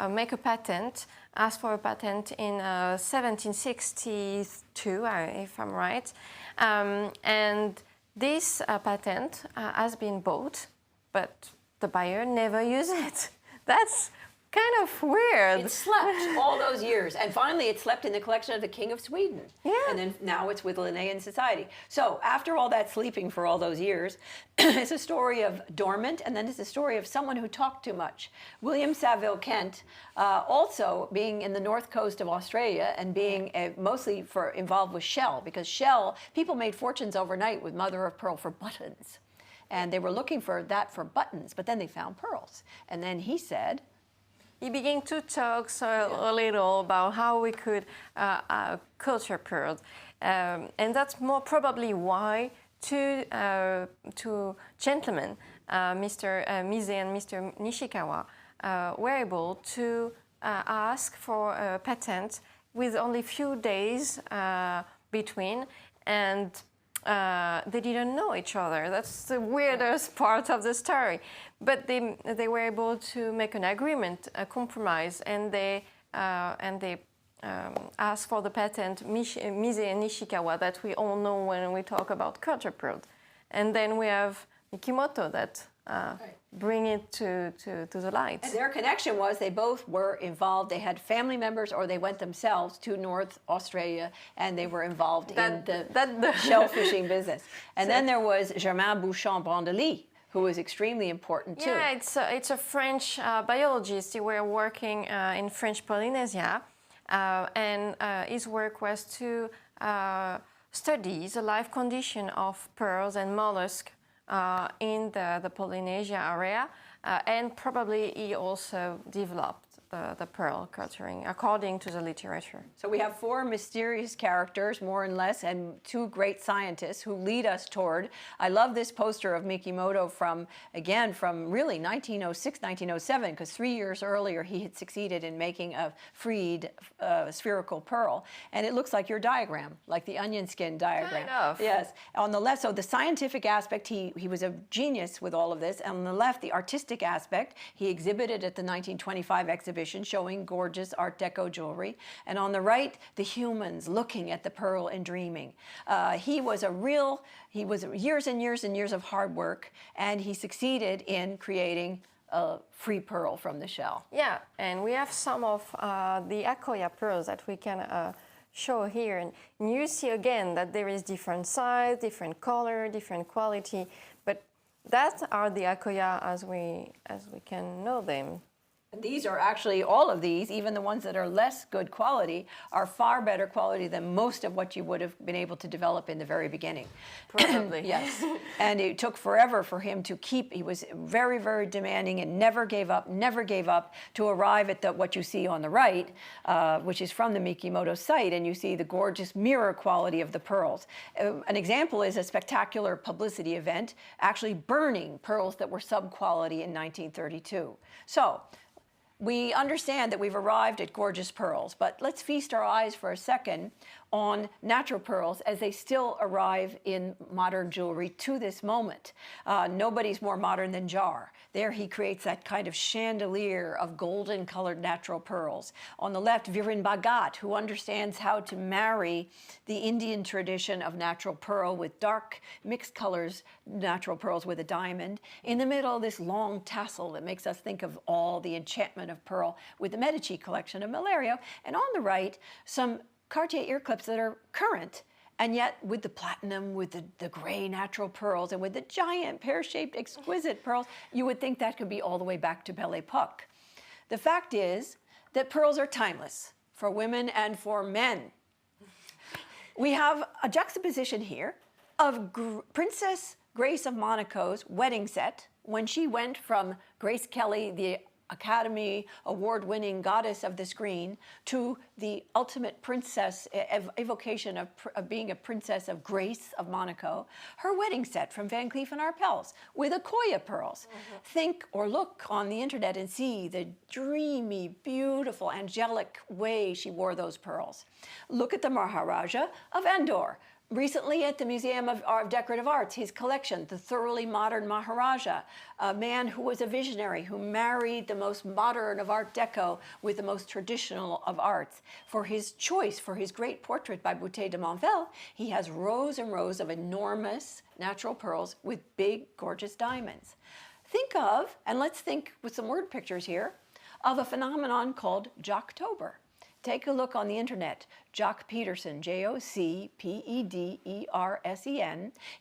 make a patent, ask for a patent in 1762, if I'm right, and this patent has been bought, but the buyer never used it. That's kind of weird. It slept all those years, and finally it slept in the collection of the King of Sweden. Yeah. And then now it's with the Linnaean Society. So after all that sleeping for all those years, it's a story of dormant, and then it's a story of someone who talked too much. William Saville Kent, also being in the north coast of Australia and being mostly involved with shell, because shell, people made fortunes overnight with mother of pearl for buttons. And they were looking for that for buttons, but then they found pearls. And then he said, he began to talk a little about how we could culture pearls. And that's more probably why two gentlemen, Mr. Mise and Mr. Nishikawa, were able to ask for a patent with only a few days between, and they didn't know each other. That's the weirdest part of the story. But they were able to make an agreement, a compromise, and they asked for the patent Mise and Nishikawa that we all know when we talk about culture pearls. And then we have Mikimoto that bring it to the light. And their connection was they both were involved. They had family members, or they went themselves to North Australia, and they were involved in the shellfishing business. And then there was Germain Bouchon-Brandelli, who was extremely important too. Yeah, it's a French biologist. He were working in French Polynesia, and his work was to study the life condition of pearls and mollusks in the Polynesia area, and probably he also developed the pearl culturing according to the literature. So we have four mysterious characters, more and less, and two great scientists who lead us toward. I love this poster of Mikimoto from really 1906, 1907, because 3 years earlier he had succeeded in making a freed spherical pearl. And it looks like your diagram, like the onion skin diagram. Kind of. Yes. On the left, so the scientific aspect, he was a genius with all of this. And on the left, the artistic aspect, he exhibited at the 1925 exhibition showing gorgeous Art Deco jewelry. And on the right, the humans looking at the pearl and dreaming. He was years and years and years of hard work, and he succeeded in creating a free pearl from the shell. Yeah, and we have some of the Akoya pearls that we can show here, and you see again that there is different size, different color, different quality, but that are the Akoya as we can know them. These are actually, all of these, even the ones that are less good quality, are far better quality than most of what you would have been able to develop in the very beginning. Probably. Yes. And it took forever for him to keep, he was very, very demanding and never gave up to arrive at what you see on the right, which is from the Mikimoto site, and you see the gorgeous mirror quality of the pearls. An example is a spectacular publicity event actually burning pearls that were sub-quality in 1932. So, we understand that we've arrived at gorgeous pearls, but let's feast our eyes for a second on natural pearls as they still arrive in modern jewelry to this moment. Nobody's more modern than Jar. There he creates that kind of chandelier of golden colored natural pearls. On the left, Viren Bhagat, who understands how to marry the Indian tradition of natural pearl with dark mixed colors, natural pearls with a diamond. In the middle, this long tassel that makes us think of all the enchantment of pearl with the Medici collection of Malario. And on the right, some Cartier ear clips that are current, and yet with the platinum, with the gray natural pearls, and with the giant pear-shaped exquisite pearls, you would think that could be all the way back to Belle Epoque. The fact is that pearls are timeless for women and for men. We have a juxtaposition here of Princess Grace of Monaco's wedding set when she went from Grace Kelly, the Academy Award-winning goddess of the screen, to the ultimate princess, evocation of being a princess of Grace of Monaco, her wedding set from Van Cleef & Arpels with Akoya pearls. Mm-hmm. Think or look on the internet and see the dreamy, beautiful, angelic way she wore those pearls. Look at the Maharaja of Andorra. Recently at the Museum of Decorative Arts, his collection, the thoroughly modern Maharaja, a man who was a visionary, who married the most modern of Art Deco with the most traditional of arts. For his choice, for his great portrait by Boutet de Monvel, he has rows and rows of enormous natural pearls with big, gorgeous diamonds. Think of, and let's think with some word pictures here, of a phenomenon called Jocktober. Take a look on the internet. Jock Pedersen, J-O-C-P-E-D-E-R-S-E-N.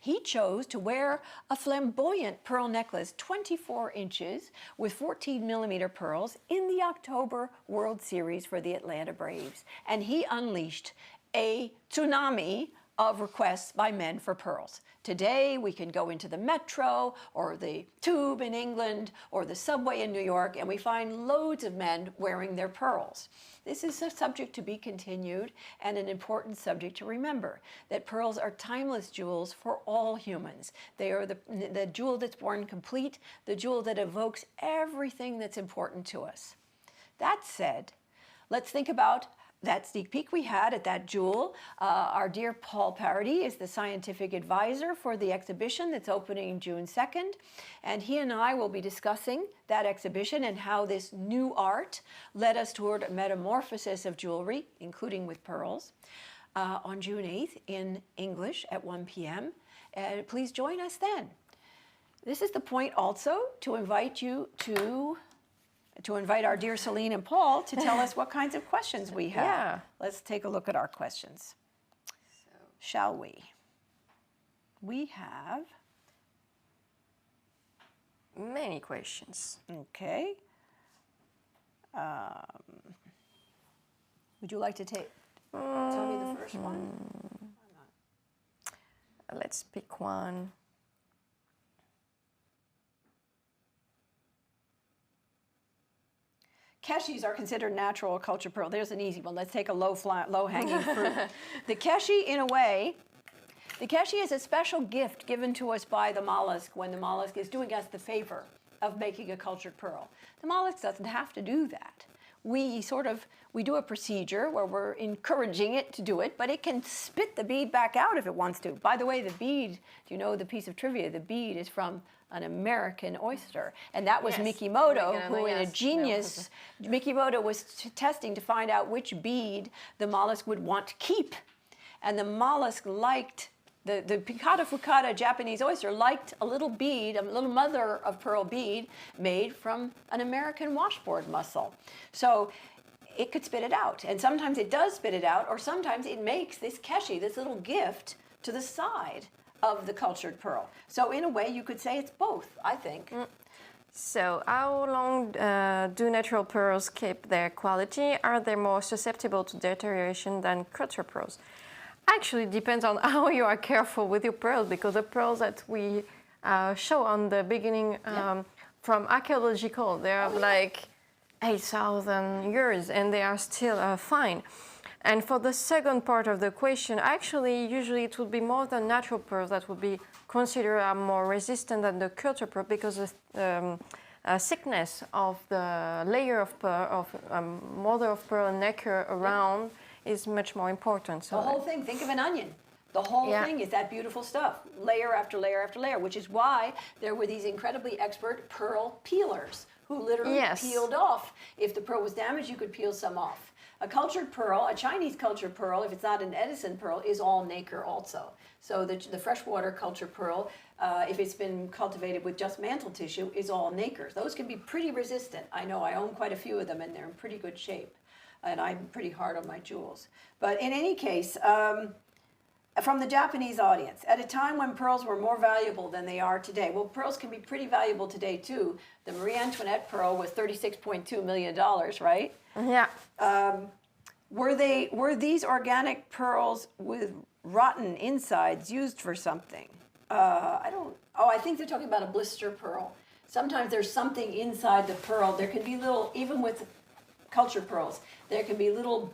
He chose to wear a flamboyant pearl necklace, 24 inches, with 14-millimeter pearls in the October World Series for the Atlanta Braves. And he unleashed a tsunami of requests by men for pearls. Today, we can go into the metro or the tube in England or the subway in New York, and we find loads of men wearing their pearls. This is a subject to be continued and an important subject to remember, that pearls are timeless jewels for all humans. They are the jewel that's born complete, the jewel that evokes everything that's important to us. That said, let's think about that sneak peek we had at that jewel. Our dear Paul Parody is the scientific advisor for the exhibition that's opening June 2nd. And he and I will be discussing that exhibition and how this new art led us toward a metamorphosis of jewelry, including with pearls, on June 8th in English at 1 p.m. Please join us then. This is the point also to invite you to invite our dear Celine and Paul to tell us what kinds of questions we have. Yeah. Let's take a look at our questions. Shall we? We have many questions. Okay. Would you like to tell me the first one? Let's pick one. Keshis are considered natural culture pearl. There's an easy one. Let's take a low-hanging fruit. The keshi, in a way, the keshi is a special gift given to us by the mollusk when the mollusk is doing us the favor of making a cultured pearl. The mollusk doesn't have to do that. We do a procedure where we're encouraging it to do it, but it can spit the bead back out if it wants to. By the way, the bead, do you know the piece of trivia? The bead is from an American oyster. And that was Mikimoto, who in a genius, Mikimoto was testing to find out which bead the mollusk would want to keep. And the mollusk liked, the Piccata fucata Japanese oyster liked a little bead, a little mother of pearl bead made from an American washboard mussel. So it could spit it out. And sometimes it does spit it out, or sometimes it makes this keshi, this little gift, to the side of the cultured pearl. So in a way, you could say it's both, I think. So how long do natural pearls keep their quality? Are they more susceptible to deterioration than cultured pearls? Actually, it depends on how you are careful with your pearls, because the pearls that we show on the beginning from archaeological, they are like 8,000 years and they are still fine. And for the second part of the question, actually, usually it would be more the natural pearls that would be considered more resistant than the cultured pearl, because the thickness of the layer of pearl, mother of pearl and nacre around is much more important. So the whole thing, think of an onion. The whole thing is that beautiful stuff, layer after layer after layer, which is why there were these incredibly expert pearl peelers who literally peeled off. If the pearl was damaged, you could peel some off. A cultured pearl, a Chinese cultured pearl, if it's not an Edison pearl, is all nacre also. So the freshwater cultured pearl, if it's been cultivated with just mantle tissue, is all nacre. Those can be pretty resistant. I know I own quite a few of them and they're in pretty good shape. And I'm pretty hard on my jewels. But in any case, from the Japanese audience, at a time when pearls were more valuable than they are today. Well, pearls can be pretty valuable today too. The Marie Antoinette pearl was $36.2 million, right? yeah. Were these organic pearls with rotten insides used for something? I think they're talking about a blister pearl. Sometimes there's something inside the pearl. There can be little, even with cultured pearls, there can be little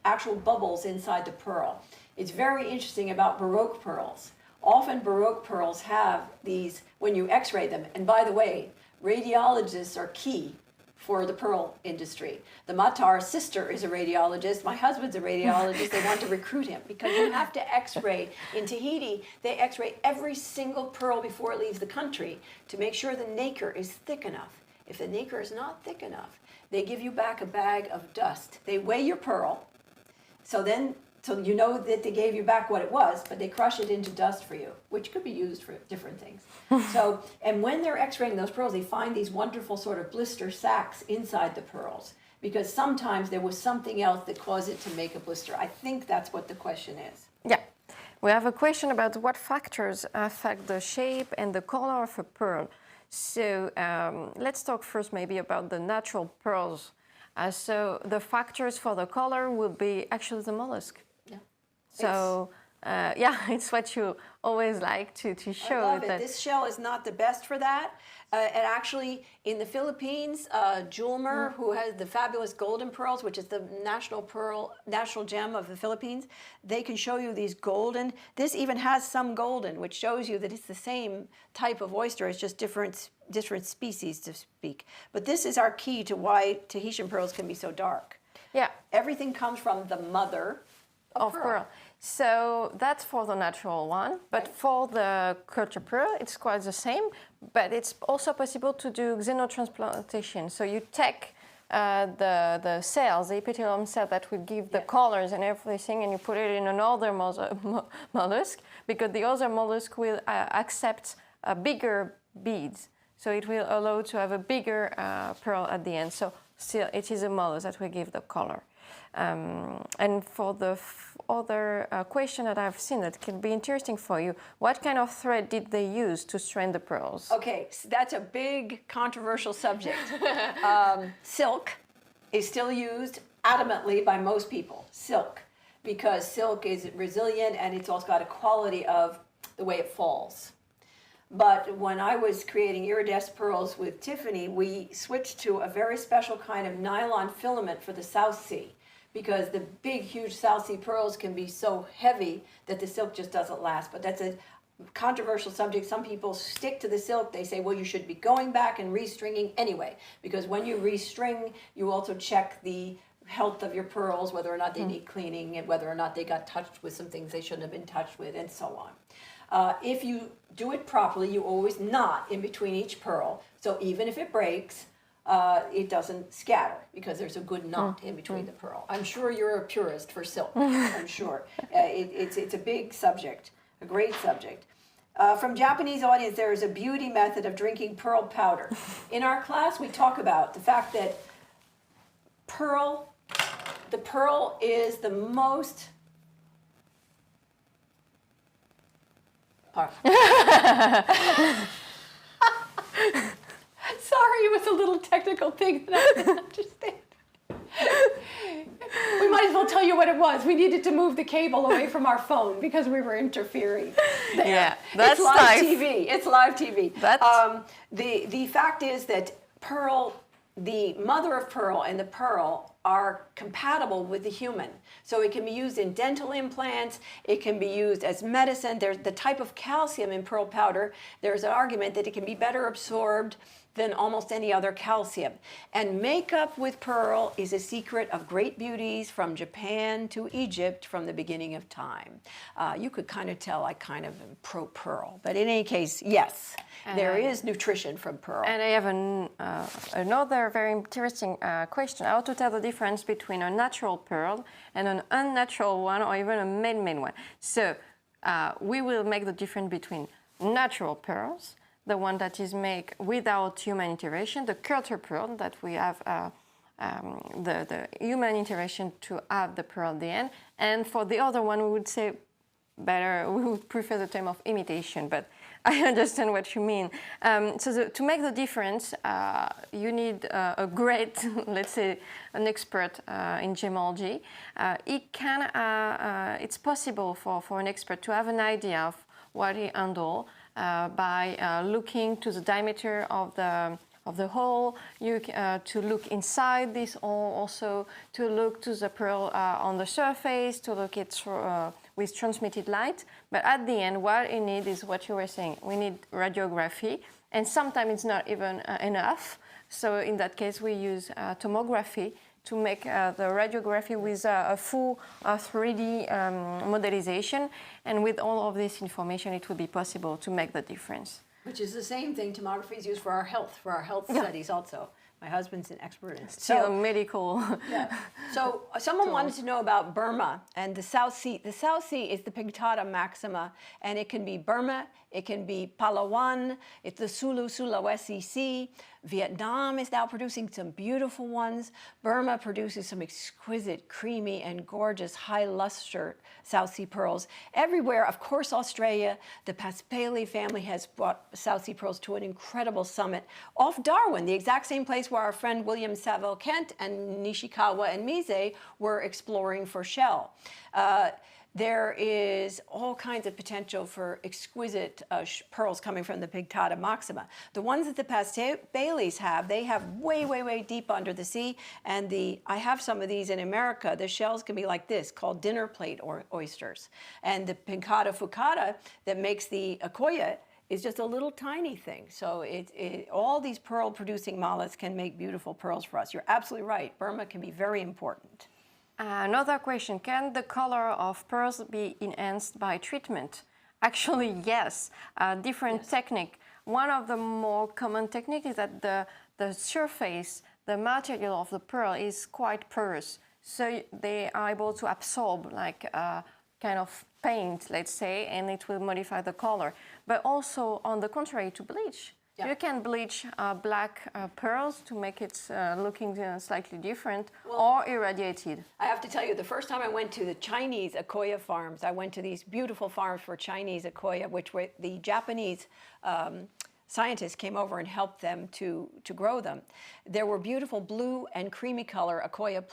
actual bubbles inside the pearl. It's very interesting about Baroque pearls. Often Baroque pearls have these, when you x-ray them, and by the way, radiologists are key for the pearl industry. The Matar sister is a radiologist. My husband's a radiologist. They want to recruit him because you have to x-ray. In Tahiti, they x-ray every single pearl before it leaves the country to make sure the nacre is thick enough. If the nacre is not thick enough, they give you back a bag of dust. They weigh your pearl, so you know that they gave you back what it was, but they crush it into dust for you, which could be used for different things. And when they're x-raying those pearls, they find these wonderful sort of blister sacs inside the pearls, because sometimes there was something else that caused it to make a blister. I think that's what the question is. Yeah. We have a question about what factors affect the shape and the color of a pearl. So let's talk first maybe about the natural pearls. So the factors for the color will be actually the mollusk. Yeah. So it's what you always like to show. I love it. This shell is not the best for that. And actually, in the Philippines, Julmer, who has the fabulous golden pearls, which is the national gem of the Philippines, they can show you these golden. This even has some golden, which shows you that it's the same type of oyster. It's just different species, to speak. But this is our key to why Tahitian pearls can be so dark. Yeah. Everything comes from the mother of pearl. So that's for the natural one, but for the cultured pearl, it's quite the same, but it's also possible to do xenotransplantation. So you take the cells, the epithelium cell that will give the colors and everything, and you put it in another mollusk, because the other mollusk will accept bigger beads. So it will allow to have a bigger pearl at the end. So still, it is a mollusk that will give the color. And for the other question that I've seen that can be interesting for you, what kind of thread did they use to strain the pearls? Okay, so that's a big controversial subject. Silk is still used adamantly by most people, silk, because silk is resilient and it's also got a quality of the way it falls. But when I was creating iridescent pearls with Tiffany, we switched to a very special kind of nylon filament for the South Sea, because the big, huge South Sea pearls can be so heavy that the silk just doesn't last. But that's a controversial subject. Some people stick to the silk. They say, well, you should be going back and restringing anyway, because when you restring, you also check the health of your pearls, whether or not they need cleaning, and whether or not they got touched with some things they shouldn't have been touched with, and so on. If you do it properly, you always knot in between each pearl. So even if it breaks, it doesn't scatter, because there's a good knot in between the pearl. I'm sure you're a purist for silk. I'm sure. It's a big subject, a great subject. From Japanese audience, there is a beauty method of drinking pearl powder. In our class, we talk about the fact that pearl the pearl is the most... Sorry, it was a little technical thing that I didn't understand. We might as well tell you what it was. We needed to move the cable away from our phone because we were interfering there. Yeah, that's it's live nice. TV. It's live TV. That's... The fact is that pearl, the mother of pearl and the pearl are compatible with the human. So it can be used in dental implants, it can be used as medicine. There's the type of calcium in pearl powder, there's an argument that it can be better absorbed than almost any other calcium. And makeup with pearl is a secret of great beauties from Japan to Egypt from the beginning of time. You could kind of tell I kind of am pro-pearl, but in any case, yes, there is nutrition from pearl. And I have another very interesting question, how to tell the difference between a natural pearl and an unnatural one or even a man-made one. So we will make the difference between natural pearls, the one that is made without human intervention, the culture pearl that we have the human intervention to have the pearl at the end. And for the other one, we would say better, we would prefer the term of imitation, but I understand what you mean. To make the difference, you need a great, let's say, an expert in gemology. It's possible for an expert to have an idea of what he handles by looking to the diameter of the hole, to look inside this hole, also to look to the pearl on the surface, to look it with transmitted light. But at the end, what you need is what you were saying. We need radiography, and sometimes it's not even enough. So in that case, we use tomography to make the radiography with a full 3D modelization. And with all of this information, it will be possible to make the difference. Which is the same thing tomography is used for our health studies also. My husband's an expert in it. Still medical. Yeah. So someone wanted to know about Burma and the South Sea. The South Sea is the Pinctada maxima, and it can be Burma, it can be Palawan, it's the Sulawesi Sea. Vietnam is now producing some beautiful ones. Burma produces some exquisite, creamy, and gorgeous, high luster South Sea pearls. Everywhere, of course, Australia, the Paspaley family has brought South Sea pearls to an incredible summit off Darwin, the exact same place where our friend William Saville Kent and Nishikawa and Mise were exploring for shell. There is all kinds of potential for exquisite pearls coming from the Pinctada maxima. The ones that the Paspaleys have, they have way, way, way deep under the sea. And I have some of these in America. The shells can be like this, called dinner plate oysters. And the Pinctada fucata that makes the Akoya is just a little tiny thing. So all these pearl-producing mollusks can make beautiful pearls for us. You're absolutely right. Burma can be very important. Another question, can the color of pearls be enhanced by treatment? Actually, yes. Different technique. One of the more common techniques is that the surface, the material of the pearl is quite porous. So they are able to absorb like a kind of paint, let's say, and it will modify the color. But also, on the contrary, to bleach. Yeah. You can bleach black pearls to make it looking slightly different, or irradiated. I have to tell you, the first time I went to the Chinese Akoya farms, I went to these beautiful farms for Chinese Akoya, which were the Japanese scientists came over and helped them to grow them. There were beautiful blue and creamy color Akoya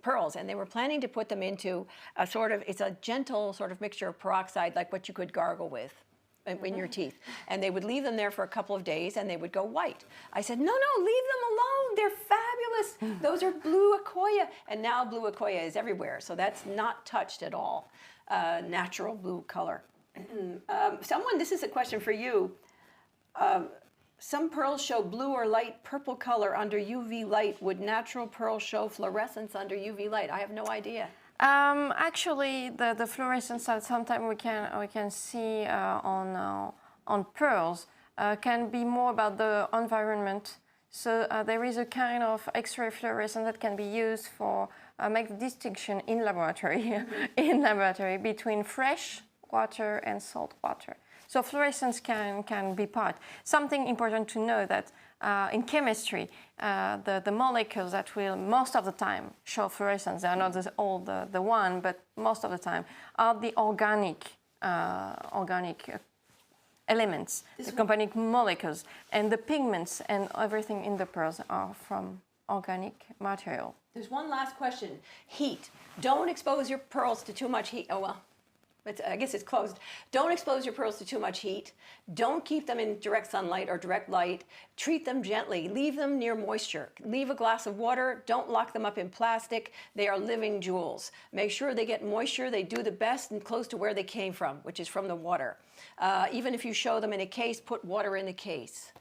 pearls, and they were planning to put them into a it's a gentle sort of mixture of peroxide, like what you could gargle with in your teeth. And they would leave them there for a couple of days and they would go white. I said, no, leave them alone. They're fabulous. Those are blue Akoya. And now blue Akoya is everywhere. So that's not touched at all. Natural blue color. This is a question for you. Some pearls show blue or light purple color under UV light. Would natural pearls show fluorescence under UV light? I have no idea. Actually, the fluorescence that sometimes we can see on pearls can be more about the environment. So there is a kind of X-ray fluorescence that can be used for make the distinction in laboratory between fresh water and salt water. So fluorescence can be part. Something important to know that in chemistry, the molecules that will most of the time show fluorescence, they are not all the one, but most of the time, are the organic elements, the organic molecules, and the pigments and everything in the pearls are from organic material. There's one last question. Heat. Don't expose your pearls to too much heat. Oh, well, I guess it's closed. Don't expose your pearls to too much heat. Don't keep them in direct sunlight or direct light. Treat them gently. Leave them near moisture. Leave a glass of water. Don't lock them up in plastic. They are living jewels. Make sure they get moisture. They do the best and close to where they came from, which is from the water. Even if you show them in a case, put water in the case.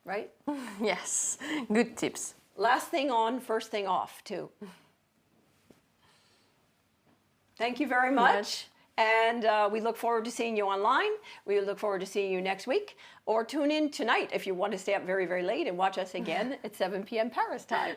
Right? Yes, good tips. Last thing on, first thing off, too. Thank you very much. And we look forward to seeing you online. We look forward to seeing you next week. Or tune in tonight if you want to stay up very, very late and watch us again at 7 p.m. Paris time.